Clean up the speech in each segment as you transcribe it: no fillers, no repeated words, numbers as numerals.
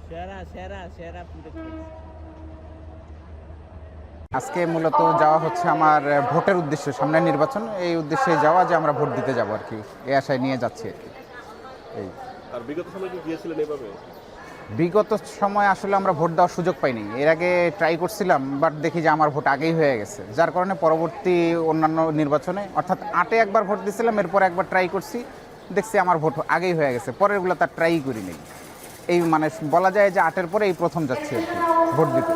সেরা সেরা সেরা আজকে মূলত যাওয়া হচ্ছে আমার ভোটের উদ্দেশ্যে, সামনে নির্বাচন, এই উদ্দেশ্যে যাওয়া যে আমরা ভোট দিতে যাব আর কি, এই আশায় নিয়ে যাচ্ছি আর কি। এই আর বিগত সময় কি গিয়েছিলেন এভাবে? বিগত সময় আসলে আমরা ভোট দেওয়ার সুযোগ পাইনি। এর আগে ট্রাই করছিলাম, বাট দেখি যে আমার ভোট আগেই হয়ে গেছে, যার কারণে পরবর্তী অন্যান্য নির্বাচনে অর্থাৎ 8-এ একবার ভোট দিয়েছিলাম, এরপর একবার ট্রাই করছি, দেখছি আমার ভোট আগেই হয়ে গেছে, পরেরগুলো তার ট্রাই করি নেই। এই মানে বলা যায় যে 8-এর পরে এই প্রথম যাচ্ছি আর কি ভোট দিতে।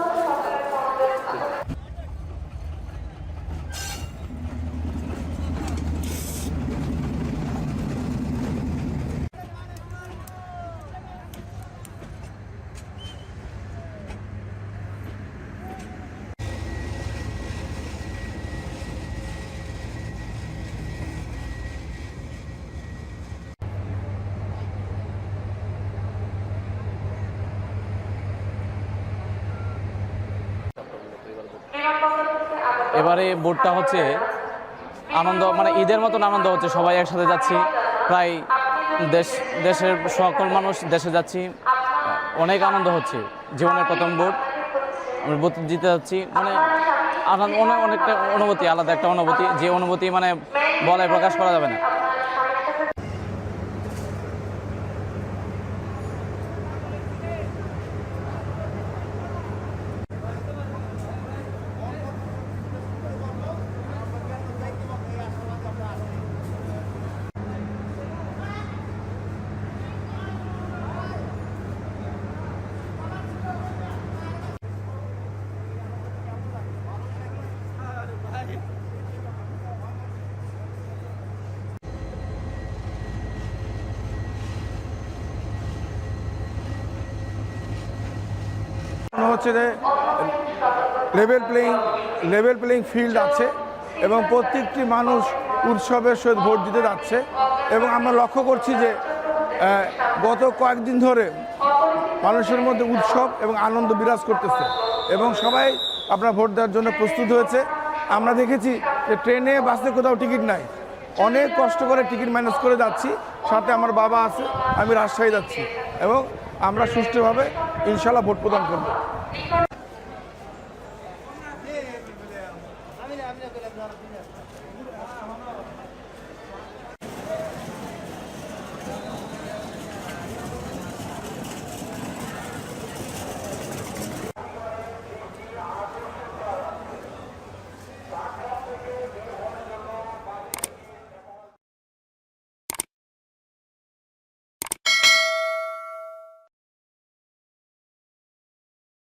এবারে ভোটটা হচ্ছে আনন্দ, মানে ঈদের মতন আনন্দ হচ্ছে, সবাই একসাথে যাচ্ছি, প্রায় দেশের সকল মানুষ দেশে যাচ্ছি, অনেক আনন্দ হচ্ছে। জীবনের প্রথম ভোট, আমি ভোট দিতে যাচ্ছি, মানে আনন্দ, অনেকটা অনুভূতি, আলাদা একটা অনুভূতি, যে অনুভূতি মানে বলে প্রকাশ করা যাবে না। হচ্ছে যে লেভেল প্লেইং ফিল্ড আছে এবং প্রত্যেকটি মানুষ উৎসবের সহিত ভোট দিতে যাচ্ছে। এবং আমরা লক্ষ্য করছি যে গত কয়েকদিন ধরে মানুষের মধ্যে উৎসব এবং আনন্দ বিরাজ করতেছে এবং সবাই আপনার ভোট দেওয়ার জন্য প্রস্তুত হয়েছে। আমরা দেখেছি যে ট্রেনে বাসে কোথাও টিকিট নাই, অনেক কষ্ট করে টিকিট ম্যানেজ করে যাচ্ছি, সাথে আমার বাবা আছে, আমি রাজশাহী যাচ্ছি এবং আমরা সুষ্ঠুভাবে ইনশাল্লাহ ভোট প্রদান করব।